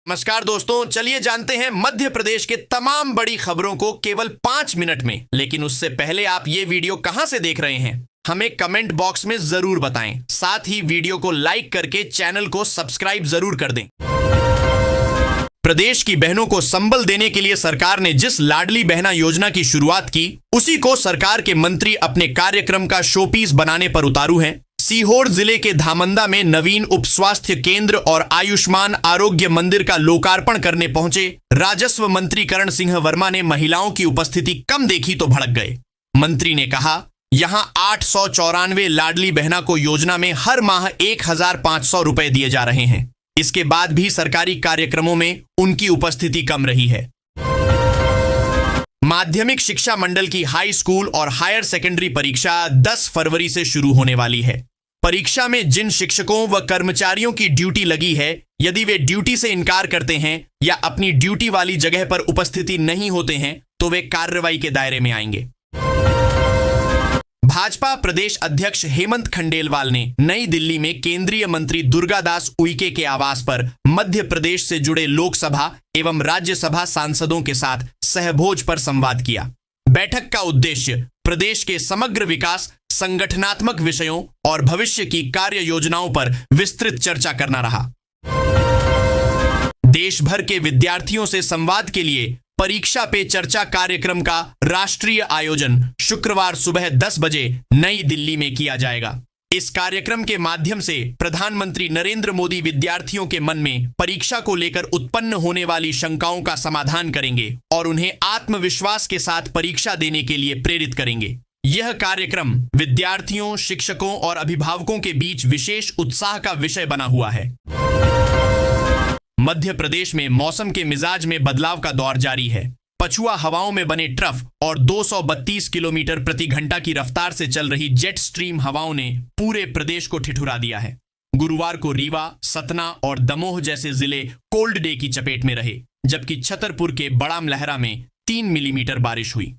नमस्कार दोस्तों, चलिए जानते हैं मध्य प्रदेश के तमाम बड़ी खबरों को केवल 5 मिनट में। लेकिन उससे पहले आप ये वीडियो कहां से देख रहे हैं हमें कमेंट बॉक्स में जरूर बताएं। साथ ही वीडियो को लाइक करके चैनल को सब्सक्राइब जरूर कर दें। प्रदेश की बहनों को संबल देने के लिए सरकार ने जिस लाडली बहना योजना की शुरुआत की, उसी को सरकार के मंत्री अपने कार्यक्रम का शोपीस बनाने पर उतारू हैं। सीहोर जिले के धामंदा में नवीन उप स्वास्थ्य केंद्र और आयुष्मान आरोग्य मंदिर का लोकार्पण करने पहुंचे राजस्व मंत्री करण सिंह वर्मा ने महिलाओं की उपस्थिति कम देखी तो भड़क गए। मंत्री ने कहा, यहां 894 लाडली बहना को योजना में हर माह 1500 रुपए दिए जा रहे हैं। इसके बाद भी सरकारी कार्यक्रमों में उनकी उपस्थिति कम रही है। माध्यमिक शिक्षा मंडल की हाई स्कूल और हायर सेकेंडरी परीक्षा 10 फरवरी से शुरू होने वाली है। परीक्षा में जिन शिक्षकों व कर्मचारियों की ड्यूटी लगी है, यदि वे ड्यूटी से इनकार करते हैं या अपनी ड्यूटी वाली जगह पर उपस्थिति नहीं होते हैं तो वे कार्रवाई के दायरे में आएंगे। भाजपा प्रदेश अध्यक्ष हेमंत खंडेलवाल ने नई दिल्ली में केंद्रीय मंत्री दुर्गादास उइके के आवास पर मध्य प्रदेश से जुड़े लोकसभा एवं राज्यसभा सांसदों के साथ सहभोज पर संवाद किया। बैठक का उद्देश्य प्रदेश के समग्र विकास, संगठनात्मक विषयों और भविष्य की कार्य योजनाओं पर विस्तृत चर्चा करना रहा। देश भर के विद्यार्थियों से संवाद के लिए परीक्षा पे चर्चा कार्यक्रम का राष्ट्रीय आयोजन शुक्रवार सुबह 10 बजे नई दिल्ली में किया जाएगा। इस कार्यक्रम के माध्यम से प्रधानमंत्री नरेंद्र मोदी विद्यार्थियों के मन में परीक्षा को लेकर उत्पन्न होने वाली शंकाओं का समाधान करेंगे और उन्हें आत्मविश्वास के साथ परीक्षा देने के लिए प्रेरित करेंगे। यह कार्यक्रम विद्यार्थियों, शिक्षकों और अभिभावकों के बीच विशेष उत्साह का विषय बना हुआ है। मध्य प्रदेश में मौसम के मिजाज में बदलाव का दौर जारी है। पछुआ हवाओं में बने ट्रफ और 232 किलोमीटर प्रति घंटा की रफ्तार से चल रही जेट स्ट्रीम हवाओं ने पूरे प्रदेश को ठिठुरा दिया है। गुरुवार को रीवा, सतना और दमोह जैसे जिले कोल्ड डे की चपेट में रहे, जबकि छतरपुर के बड़ाम लहरा में 3 मिलीमीटर बारिश हुई।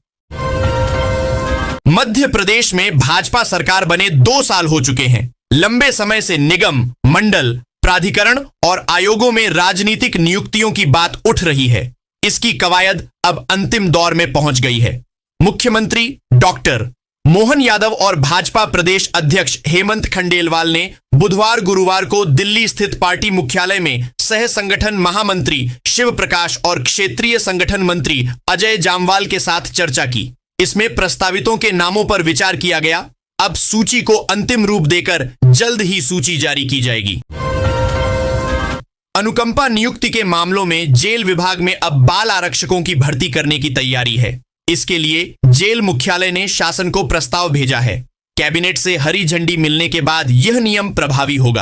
मध्य प्रदेश में भाजपा सरकार बने 2 साल हो चुके हैं। लंबे समय से निगम, मंडल, प्राधिकरण और आयोगों में राजनीतिक नियुक्तियों की बात उठ रही है। इसकी कवायद अब अंतिम दौर में पहुंच गई है। मुख्यमंत्री डॉक्टर मोहन यादव और भाजपा प्रदेश अध्यक्ष हेमंत खंडेलवाल ने बुधवार गुरुवार को दिल्ली स्थित पार्टी मुख्यालय में सह संगठन महामंत्री शिव प्रकाश और क्षेत्रीय संगठन मंत्री अजय जामवाल के साथ चर्चा की। इसमें प्रस्तावितों के नामों पर विचार किया गया। अब सूची को अंतिम रूप देकर जल्द ही सूची जारी की जाएगी। अनुकंपा नियुक्ति के मामलों में जेल विभाग में अब बाल आरक्षकों की भर्ती करने की तैयारी है। इसके लिए जेल मुख्यालय ने शासन को प्रस्ताव भेजा है। कैबिनेट से हरी झंडी मिलने के बाद यह नियम प्रभावी होगा।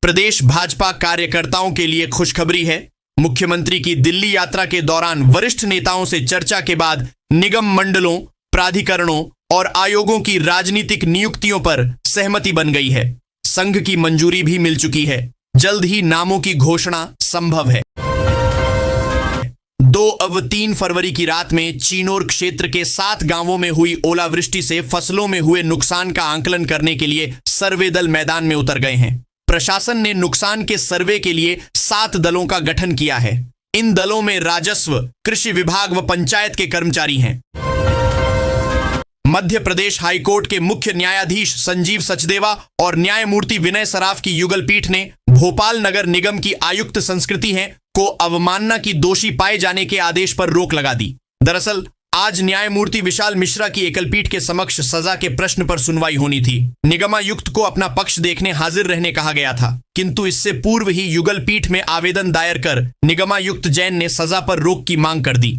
प्रदेश भाजपा कार्यकर्ताओं के लिए खुशखबरी है। मुख्यमंत्री की दिल्ली यात्रा के दौरान वरिष्ठ नेताओं से चर्चा के बाद निगम मंडलों, प्राधिकरणों और आयोगों की राजनीतिक नियुक्तियों पर सहमति बन गई है। संघ की मंजूरी भी मिल चुकी है। जल्द ही नामों की घोषणा संभव है। 2 और 3 फरवरी की रात में चिनोर क्षेत्र के 7 गांवों में हुई ओलावृष्टि से फसलों में हुए नुकसान का आंकलन करने के लिए सर्वे दल मैदान में उतर गए हैं। प्रशासन ने नुकसान के सर्वे के लिए 7 दलों का गठन किया है। इन दलों में राजस्व, कृषि विभाग व पंचायत के कर्मचारी हैं। मध्य प्रदेश हाईकोर्ट के मुख्य न्यायाधीश संजीव सचदेवा और न्यायमूर्ति विनय सराफ की युगल पीठ ने भोपाल नगर निगम की आयुक्त संस्कृति हैं को अवमानना की दोषी पाए जाने के आदेश पर रोक लगा दी। दरअसल आज न्यायमूर्ति विशाल मिश्रा की एकलपीठ के समक्ष सजा के प्रश्न पर सुनवाई होनी थी। निगमायुक्त को अपना पक्ष देखने हाजिर रहने कहा गया था, किंतु इससे पूर्व ही युगल पीठ में आवेदन दायर कर निगमायुक्त जैन ने सजा पर रोक की मांग कर दी।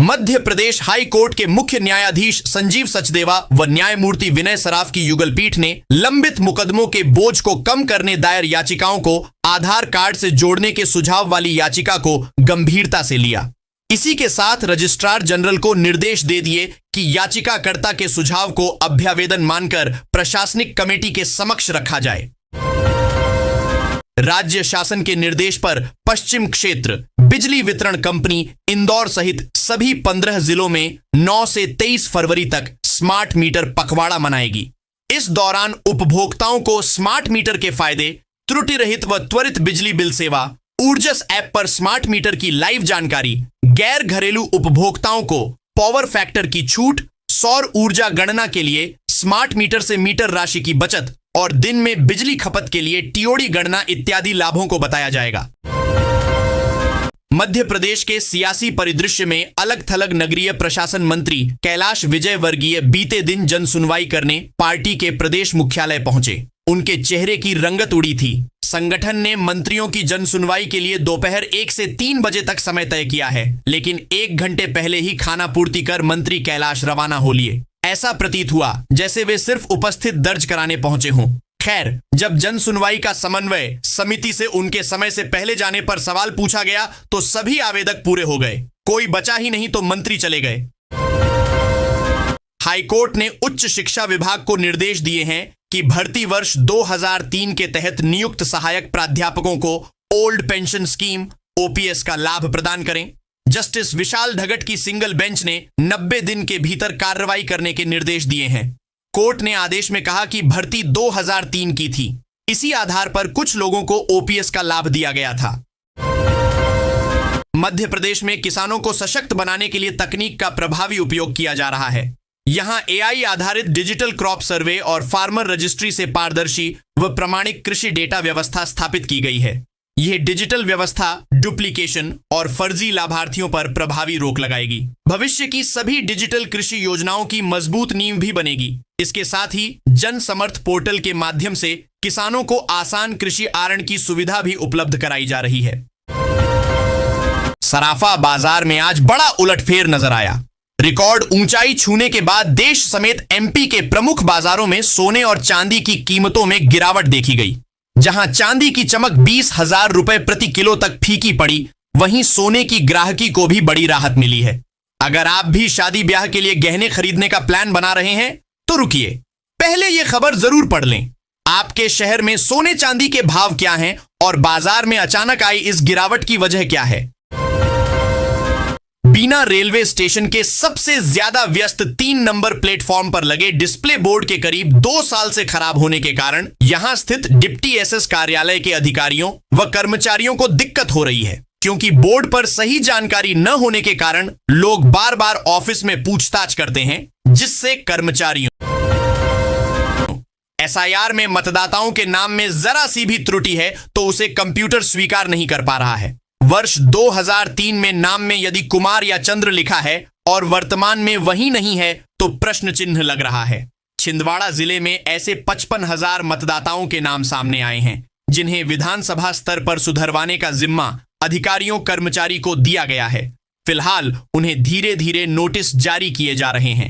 मध्य प्रदेश हाई कोर्ट के मुख्य न्यायाधीश संजीव सचदेवा व न्यायमूर्ति विनय सराफ की युगल पीठ ने लंबित मुकदमों के बोझ को कम करने दायर याचिकाओं को आधार कार्ड से जोड़ने के सुझाव वाली याचिका को गंभीरता से लिया। इसी के साथ रजिस्ट्रार जनरल को निर्देश दे दिए कि याचिकाकर्ता के सुझाव को अभ्यावेदन मानकर प्रशासनिक कमेटी के समक्ष रखा जाए। राज्य शासन के निर्देश पर पश्चिम क्षेत्र बिजली वितरण कंपनी इंदौर सहित सभी 15 जिलों में 9 से 23 फरवरी तक स्मार्ट मीटर पखवाड़ा मनाएगी। इस दौरान उपभोक्ताओं को स्मार्ट मीटर के फायदे त्रुटि रहित व त्वरित बिजली बिल सेवा, ऊर्जस ऐप पर स्मार्ट मीटर की लाइव जानकारी, गैर घरेलू उपभोक्ताओं को पावर फैक्टर की छूट, सौर ऊर्जा गणना के लिए स्मार्ट मीटर से मीटर राशि की बचत और दिन में बिजली खपत के लिए टीओडी गणना इत्यादि लाभों को बताया जाएगा। मध्य प्रदेश के सियासी परिदृश्य में अलग थलग नगरीय प्रशासन मंत्री कैलाश विजयवर्गीय बीते दिन जन सुनवाई करने पार्टी के प्रदेश मुख्यालय पहुंचे। उनके चेहरे की रंगत उड़ी थी। संगठन ने मंत्रियों की जन सुनवाई के लिए दोपहर 1 से 3 बजे तक समय तय किया है, लेकिन 1 घंटे पहले ही खाना पूर्ति कर मंत्री कैलाश रवाना हो लिए। ऐसा प्रतीत हुआ जैसे वे सिर्फ उपस्थित दर्ज कराने पहुंचे हों। खैर, जब जन सुनवाई का समन्वय समिति से उनके समय से पहले जाने पर सवाल पूछा गया तो सभी आवेदक पूरे हो गए, कोई बचा ही नहीं तो मंत्री चले गए। हाईकोर्ट ने उच्च शिक्षा विभाग को निर्देश दिए हैं कि भर्ती वर्ष 2003 के तहत नियुक्त सहायक प्राध्यापकों को ओल्ड पेंशन स्कीम ओपीएस का लाभ प्रदान करें। जस्टिस विशाल धगट की सिंगल बेंच ने 90 दिन के भीतर कार्रवाई करने के निर्देश दिए हैं। कोर्ट ने आदेश में कहा कि भर्ती 2003 की थी, इसी आधार पर कुछ लोगों को ओपीएस का लाभ दिया गया था। मध्य प्रदेश में किसानों को सशक्त बनाने के लिए तकनीक का प्रभावी उपयोग किया जा रहा है। यहां एआई आधारित डिजिटल क्रॉप सर्वे और फार्मर रजिस्ट्री से पारदर्शी व प्रमाणिक कृषि डेटा व्यवस्था स्थापित की गई है। यह डिजिटल व्यवस्था डुप्लीकेशन और फर्जी लाभार्थियों पर प्रभावी रोक लगाएगी। भविष्य की सभी डिजिटल कृषि योजनाओं की मजबूत नींव भी बनेगी। इसके साथ ही जन समर्थ पोर्टल के माध्यम से किसानों को आसान कृषि आरण की सुविधा भी उपलब्ध कराई जा रही है। सराफा बाजार में आज बड़ा उलटफेर नजर आया। रिकॉर्ड ऊंचाई छूने के बाद देश समेत एमपी के प्रमुख बाजारों में सोने और चांदी की कीमतों में गिरावट देखी गई। जहां चांदी की चमक 20,000 रुपए प्रति किलो तक फीकी पड़ी, वहीं सोने की ग्राहकी को भी बड़ी राहत मिली है। अगर आप भी शादी ब्याह के लिए गहने खरीदने का प्लान बना रहे हैं तो रुकिए, पहले यह खबर जरूर पढ़ लें। आपके शहर में सोने चांदी के भाव क्या हैं और बाजार में अचानक आई इस गिरावट की वजह क्या है। बीना रेलवे स्टेशन के सबसे ज्यादा व्यस्त 3 नंबर प्लेटफॉर्म पर लगे डिस्प्ले बोर्ड के करीब 2 साल से खराब होने के कारण यहां स्थित डिप्टी एसएस कार्यालय के अधिकारियों व कर्मचारियों को दिक्कत हो रही है, क्योंकि बोर्ड पर सही जानकारी न होने के कारण लोग बार बार ऑफिस में पूछताछ करते हैं, जिससे कर्मचारियों एसआईआर में मतदाताओं के नाम में जरा सी भी त्रुटि है तो उसे कंप्यूटर स्वीकार नहीं कर पा रहा है। वर्ष 2003 में नाम में यदि कुमार या चंद्र लिखा है और वर्तमान में वही नहीं है तो प्रश्न चिन्ह लग रहा है। छिंदवाड़ा जिले में ऐसे 55,000 मतदाताओं के नाम सामने आए हैं, जिन्हें विधानसभा स्तर पर सुधरवाने का जिम्मा अधिकारियों कर्मचारी को दिया गया है। फिलहाल उन्हें धीरे धीरे नोटिस जारी किए जा रहे हैं।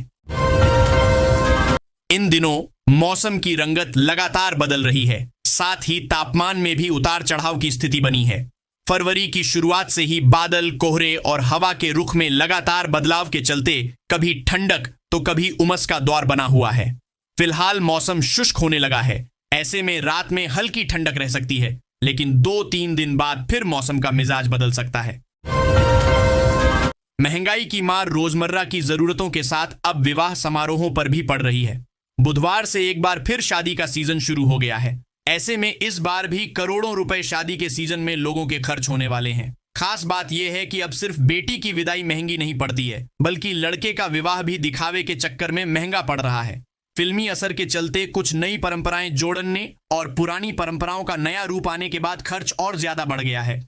इन दिनों मौसम की रंगत लगातार बदल रही है, साथ ही तापमान में भी उतार चढ़ाव की स्थिति बनी है। फरवरी की शुरुआत से ही बादल, कोहरे और हवा के रुख में लगातार बदलाव के चलते कभी ठंडक तो कभी उमस का दौर बना हुआ है। फिलहाल मौसम शुष्क होने लगा है। ऐसे में रात में हल्की ठंडक रह सकती है, लेकिन 2-3 दिन बाद फिर मौसम का मिजाज बदल सकता है। महंगाई की मार रोजमर्रा की जरूरतों के साथ अब विवाह समारोहों पर भी पड़ रही है। बुधवार से एक बार फिर शादी का सीजन शुरू हो गया है। ऐसे में इस बार भी करोड़ों रुपए शादी के सीजन में लोगों के खर्च होने वाले हैं। खास बात यह है कि अब सिर्फ बेटी की विदाई महंगी नहीं पड़ती है, बल्कि लड़के का विवाह भी दिखावे के चक्कर में महंगा पड़ रहा है। फिल्मी असर के चलते कुछ नई परंपराएं जोड़ने और पुरानी परंपराओं का नया रूप आने के बाद खर्च और ज्यादा बढ़ गया है।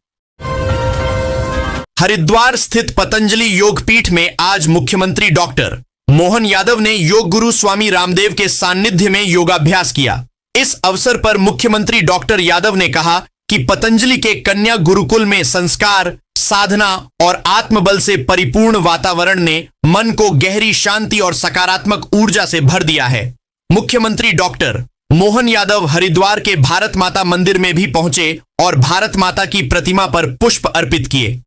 हरिद्वार स्थित पतंजलि योगपीठ में आज मुख्यमंत्री डॉक्टर मोहन यादव ने योग गुरु स्वामी रामदेव के सानिध्य में योगाभ्यास किया। इस अवसर पर मुख्यमंत्री डॉक्टर यादव ने कहा कि पतंजलि के कन्या गुरुकुल में संस्कार, साधना और आत्मबल से परिपूर्ण वातावरण ने मन को गहरी शांति और सकारात्मक ऊर्जा से भर दिया है। मुख्यमंत्री डॉक्टर मोहन यादव हरिद्वार के भारत माता मंदिर में भी पहुंचे और भारत माता की प्रतिमा पर पुष्प अर्पित किए।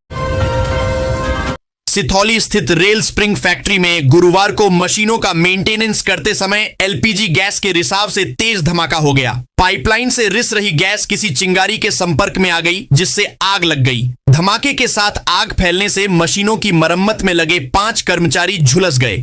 सिथौली स्थित रेल स्प्रिंग फैक्ट्री में गुरुवार को मशीनों का मेंटेनेंस करते समय एलपीजी गैस के रिसाव से तेज धमाका हो गया। पाइपलाइन से रिस रही गैस किसी चिंगारी के संपर्क में आ गई, जिससे आग लग गई। धमाके के साथ आग फैलने से मशीनों की मरम्मत में लगे 5 कर्मचारी झुलस गए।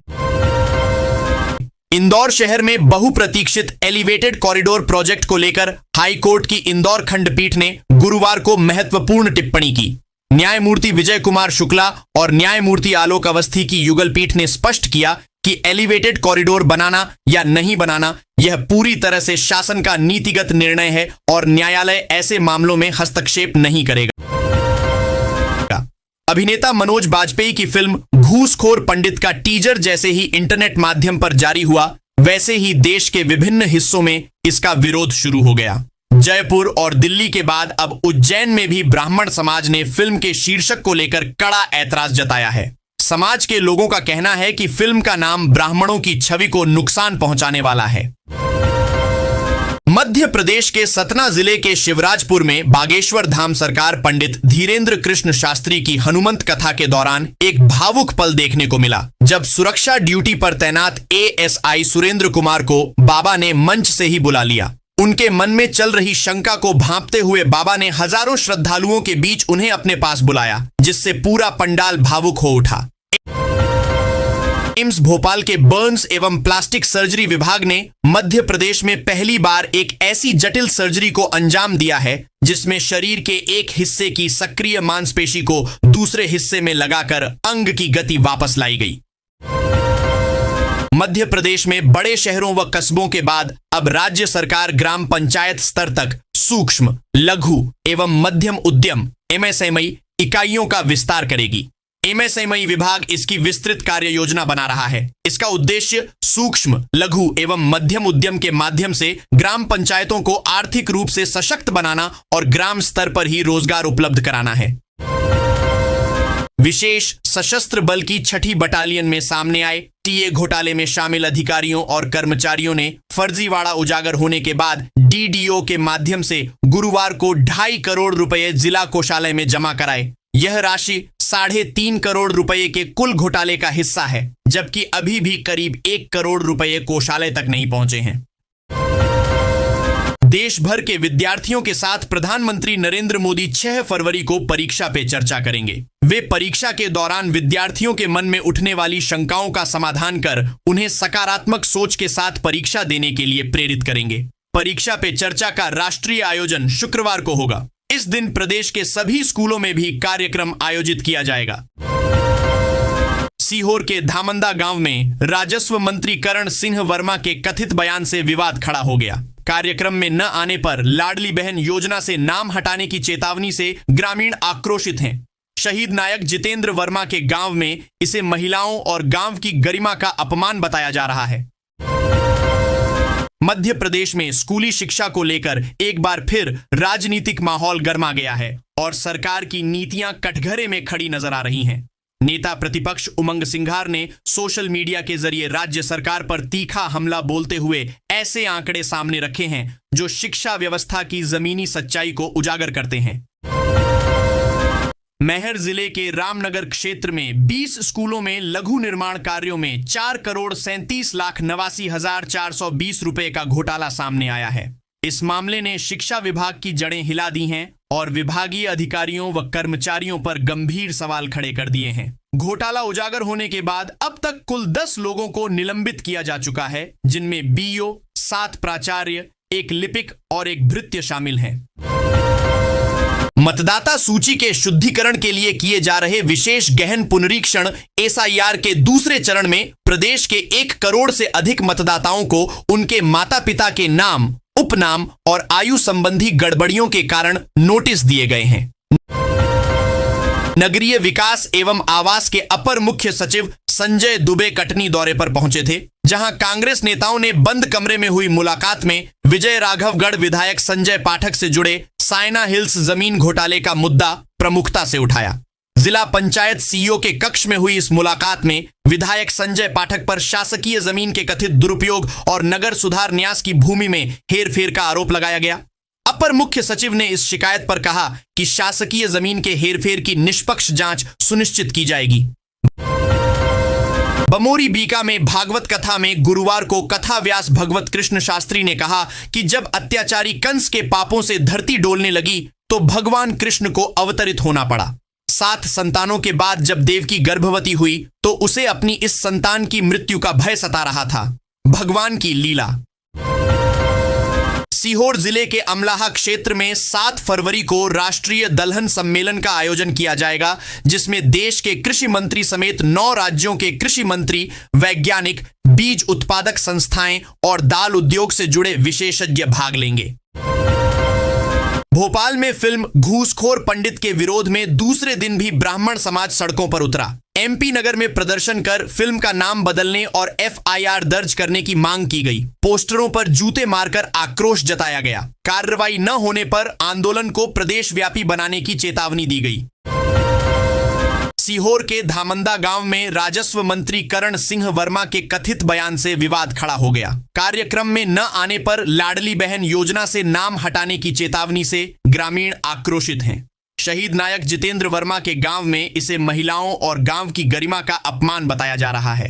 इंदौर शहर में बहुप्रतीक्षित एलिवेटेड कॉरिडोर प्रोजेक्ट को लेकर हाई कोर्ट की इंदौर खंडपीठ ने गुरुवार को महत्वपूर्ण टिप्पणी की। न्यायमूर्ति विजय कुमार शुक्ला और न्यायमूर्ति आलोक अवस्थी की युगल पीठ ने स्पष्ट किया कि एलिवेटेड कॉरिडोर बनाना या नहीं बनाना यह पूरी तरह से शासन का नीतिगत निर्णय है और न्यायालय ऐसे मामलों में हस्तक्षेप नहीं करेगा। अभिनेता मनोज बाजपेयी की फिल्म घूसखोर पंडित का टीजर जैसे ही इंटरनेट माध्यम पर जारी हुआ, वैसे ही देश के विभिन्न हिस्सों में इसका विरोध शुरू हो गया। जयपुर और दिल्ली के बाद अब उज्जैन में भी ब्राह्मण समाज ने फिल्म के शीर्षक को लेकर कड़ा ऐतराज जताया है। समाज के लोगों का कहना है कि फिल्म का नाम ब्राह्मणों की छवि को नुकसान पहुंचाने वाला है। मध्य प्रदेश के सतना जिले के शिवराजपुर में बागेश्वर धाम सरकार पंडित धीरेन्द्र कृष्ण शास्त्री की हनुमंत कथा के दौरान एक भावुक पल देखने को मिला, जब सुरक्षा ड्यूटी पर तैनात एएसआई सुरेंद्र कुमार को बाबा ने मंच से ही बुला लिया। उनके मन में चल रही शंका को भांपते हुए बाबा ने हजारों श्रद्धालुओं के बीच उन्हें अपने पास बुलाया, जिससे पूरा पंडाल भावुक हो उठा। एम्स भोपाल के बर्न्स एवं प्लास्टिक सर्जरी विभाग ने मध्य प्रदेश में पहली बार एक ऐसी जटिल सर्जरी को अंजाम दिया है जिसमें शरीर के एक हिस्से की सक्रिय मांसपेशी को दूसरे हिस्से में लगाकर अंग की गति वापस लाई गई। मध्य प्रदेश में बड़े शहरों व कस्बों के बाद अब राज्य सरकार ग्राम पंचायत स्तर तक सूक्ष्म, लघु एवं मध्यम उद्यम एमएसएमई इकाइयों का विस्तार करेगी। एमएसएमई विभाग इसकी विस्तृत कार्य योजना बना रहा है। इसका उद्देश्य सूक्ष्म, लघु एवं मध्यम उद्यम के माध्यम से ग्राम पंचायतों को आर्थिक रूप से सशक्त बनाना और ग्राम स्तर पर ही रोजगार उपलब्ध कराना है। विशेष सशस्त्र बल की 6ठी बटालियन में सामने आए टीए घोटाले में शामिल अधिकारियों और कर्मचारियों ने फर्जीवाड़ा उजागर होने के बाद डीडीओ के माध्यम से गुरुवार को 2.5 करोड़ रुपए जिला कोषालय में जमा कराए। यह राशि 3.5 करोड़ रुपए के कुल घोटाले का हिस्सा है, जबकि अभी भी करीब 1 करोड़ रुपए कोषालय तक नहीं पहुंचे हैं। देश भर के विद्यार्थियों के साथ प्रधानमंत्री नरेंद्र मोदी 6 फरवरी को परीक्षा पे चर्चा करेंगे। वे परीक्षा के दौरान विद्यार्थियों के मन में उठने वाली शंकाओं का समाधान कर उन्हें सकारात्मक सोच के साथ परीक्षा देने के लिए प्रेरित करेंगे। परीक्षा पे चर्चा का राष्ट्रीय आयोजन शुक्रवार को होगा। इस दिन प्रदेश के सभी स्कूलों में भी कार्यक्रम आयोजित किया जाएगा। सीहोर के धामंदा गांव में राजस्व मंत्री करण सिंह वर्मा के कथित बयान से विवाद खड़ा हो गया। कार्यक्रम में न आने पर लाडली बहन योजना से नाम हटाने की चेतावनी से ग्रामीण आक्रोशित हैं। शहीद नायक जितेंद्र वर्मा के गांव में इसे महिलाओं और गांव की गरिमा का अपमान बताया जा रहा है। मध्य प्रदेश में स्कूली शिक्षा को लेकर एक बार फिर राजनीतिक माहौल गर्मा गया है और सरकार की नीतियां कटघरे में खड़ी नजर आ रही हैं। नेता प्रतिपक्ष उमंग सिंघार ने सोशल मीडिया के जरिए राज्य सरकार पर तीखा हमला बोलते हुए ऐसे आंकड़े सामने रखे हैं जो शिक्षा व्यवस्था की जमीनी सच्चाई को उजागर करते हैं। मैहर जिले के रामनगर क्षेत्र में 20 स्कूलों में लघु निर्माण कार्यों में 4,37,89,420 रुपए का घोटाला सामने आया है। इस मामले ने शिक्षा विभाग की जड़ें हिला दी हैं और विभागीय अधिकारियों व कर्मचारियों पर गंभीर सवाल खड़े कर दिए हैं। घोटाला उजागर होने के बाद अब तक कुल 10 लोगों को निलंबित किया जा चुका है, जिनमें बीओ, 7 प्राचार्य, एक लिपिक और एक भृत्य शामिल हैं। मतदाता सूची के शुद्धिकरण के लिए किए जा रहे विशेष गहन पुनरीक्षण एसआईआर के दूसरे चरण में प्रदेश के 1 करोड़ से अधिक मतदाताओं को उनके माता पिता के नाम, उपनाम और आयु संबंधी गड़बड़ियों के कारण नोटिस दिए गए हैं। नगरीय विकास एवं आवास के अपर मुख्य सचिव संजय दुबे कटनी दौरे पर पहुंचे थे, जहां कांग्रेस नेताओं ने बंद कमरे में हुई मुलाकात में विजय राघवगढ़ विधायक संजय पाठक से जुड़े सायना हिल्स जमीन घोटाले का मुद्दा प्रमुखता से उठाया। जिला पंचायत सीईओ के कक्ष में हुई इस मुलाकात में विधायक संजय पाठक पर शासकीय जमीन के कथित दुरुपयोग और नगर सुधार न्यास की भूमि में हेरफेर का आरोप लगाया गया। अपर मुख्य सचिव ने इस शिकायत पर कहा कि शासकीय जमीन के हेरफेर की निष्पक्ष जांच सुनिश्चित की जाएगी। बमोरी बीका में भागवत कथा में गुरुवार को कथा व्यास भगवत कृष्ण शास्त्री ने कहा कि जब अत्याचारी कंस के पापों से धरती डोलने लगी तो भगवान कृष्ण को अवतरित होना पड़ा। 7 संतानों के बाद जब देवकी गर्भवती हुई तो उसे अपनी इस संतान की मृत्यु का भय सता रहा था। भगवान की लीला। सीहोर जिले के अमलाहा क्षेत्र में 7 फरवरी को राष्ट्रीय दलहन सम्मेलन का आयोजन किया जाएगा, जिसमें देश के कृषि मंत्री समेत 9 राज्यों के कृषि मंत्री, वैज्ञानिक, बीज उत्पादक संस्थाएं और दाल उद्योग से जुड़े विशेषज्ञ भाग लेंगे। भोपाल में फिल्म घूसखोर पंडित के विरोध में दूसरे दिन भी ब्राह्मण समाज सड़कों पर उतरा। एमपी नगर में प्रदर्शन कर फिल्म का नाम बदलने और एफआईआर दर्ज करने की मांग की गई। पोस्टरों पर जूते मारकर आक्रोश जताया गया। कार्रवाई न होने पर आंदोलन को प्रदेशव्यापी बनाने की चेतावनी दी गई। सीहोर के धामंदा गांव में राजस्व मंत्री करण सिंह वर्मा के कथित बयान से विवाद खड़ा हो गया। कार्यक्रम में न आने पर लाडली बहन योजना से नाम हटाने की चेतावनी से ग्रामीण आक्रोशित हैं। शहीद नायक जितेंद्र वर्मा के गांव में इसे महिलाओं और गांव की गरिमा का अपमान बताया जा रहा है।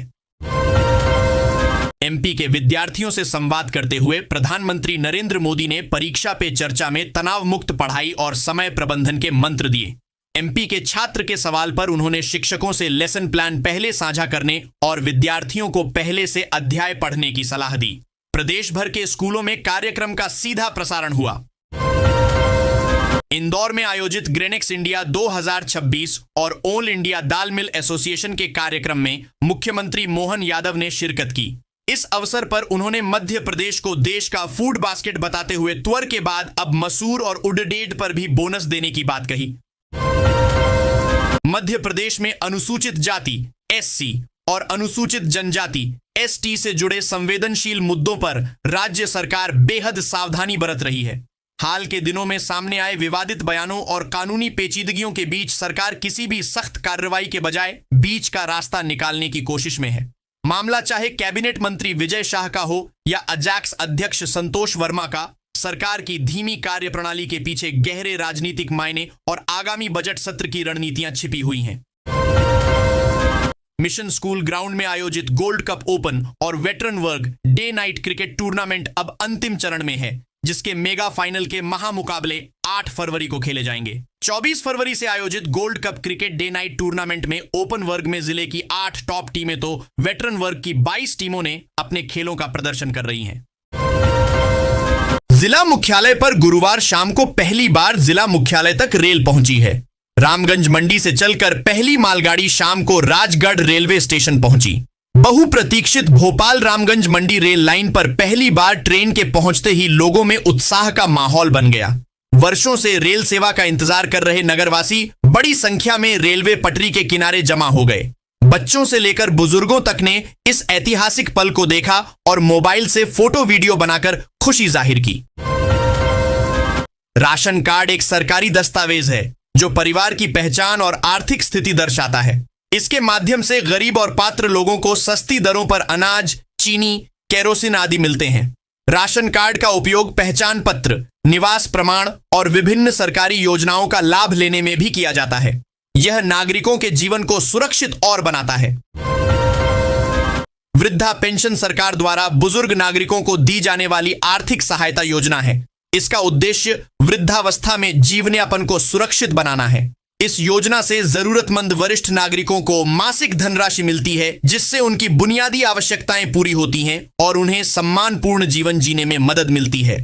एमपी के विद्यार्थियों से संवाद करते हुए प्रधानमंत्री नरेंद्र मोदी ने परीक्षा पे चर्चा में तनाव मुक्त पढ़ाई और समय प्रबंधन के मंत्र दिए। एमपी के छात्र के सवाल पर उन्होंने शिक्षकों से लेसन प्लान पहले साझा करने और विद्यार्थियों को पहले से अध्याय पढ़ने की सलाह दी। प्रदेश भर के स्कूलों में कार्यक्रम का सीधा प्रसारण हुआ। इंदौर में आयोजित ग्रेनेक्स इंडिया 2026 और ऑल इंडिया दाल मिल एसोसिएशन के कार्यक्रम में मुख्यमंत्री मोहन यादव ने शिरकत की। इस अवसर पर उन्होंने मध्य प्रदेश को देश का फूड बास्केट बताते हुए त्वर के बाद अब मसूर और उड़डेड पर भी बोनस देने की बात कही। मध्य प्रदेश में अनुसूचित जाति एससी और अनुसूचित जनजाति एसटी से जुड़े संवेदनशील मुद्दों पर राज्य सरकार बेहद सावधानी बरत रही है। हाल के दिनों में सामने आए विवादित बयानों और कानूनी पेचीदगियों के बीच सरकार किसी भी सख्त कार्रवाई के बजाय बीच का रास्ता निकालने की कोशिश में है। मामला चाहे कैबिनेट मंत्री विजय शाह का हो या अजैक्स अध्यक्ष संतोष वर्मा का, सरकार की धीमी कार्यप्रणाली के पीछे गहरे राजनीतिक मायने और आगामी बजट सत्र की रणनीतियां छिपी हुई हैं। मिशन स्कूल ग्राउंड में आयोजित गोल्ड कप ओपन और वेटरन वर्ग डे नाइट क्रिकेट टूर्नामेंट अब अंतिम चरण में है, जिसके मेगा फाइनल के महामुकाबले 8 फरवरी को खेले जाएंगे। 24 फरवरी से आयोजित gold cup cricket day night tournament में ओपन वर्ग में जिले की 8 टॉप टीमें तो वेटरन वर्ग की 22 टीमों ने अपने खेलों का प्रदर्शन कर रही हैं। जिला मुख्यालय पर गुरुवार शाम को पहली बार जिला मुख्यालय तक रेल पहुंची है। रामगंज मंडी से चलकर पहली मालगाड़ी शाम को राजगढ़ रेलवे स्टेशन पहुंची। बहुप्रतीक्षित भोपाल रामगंज मंडी रेल लाइन पर पहली बार ट्रेन के पहुंचते ही लोगों में उत्साह का माहौल बन गया। वर्षों से रेल सेवा का इंतजार कर रहे नगरवासी बड़ी संख्या में रेलवे पटरी के किनारे जमा हो गए। बच्चों से लेकर बुजुर्गों तक ने इस ऐतिहासिक पल को देखा और मोबाइल से फोटो वीडियो बनाकर खुशी जाहिर की। राशन कार्ड एक सरकारी दस्तावेज है जो परिवार की पहचान और आर्थिक स्थिति दर्शाता है। इसके माध्यम से गरीब और पात्र लोगों को सस्ती दरों पर अनाज, चीनी, केरोसिन आदि मिलते हैं। राशन कार्ड का उपयोग पहचान पत्र, निवास प्रमाण और विभिन्न सरकारी योजनाओं का लाभ लेने में भी किया जाता है। यह नागरिकों के जीवन को सुरक्षित और बनाता है। वृद्धा पेंशन सरकार द्वारा बुजुर्ग नागरिकों को दी जाने वाली आर्थिक सहायता योजना है। इसका उद्देश्य वृद्धावस्था में जीवनयापन को सुरक्षित बनाना है। इस योजना से जरूरतमंद वरिष्ठ नागरिकों को मासिक धनराशि मिलती है, जिससे उनकी बुनियादी आवश्यकताएं पूरी होती हैं और उन्हें सम्मानपूर्ण जीवन जीने में मदद मिलती है।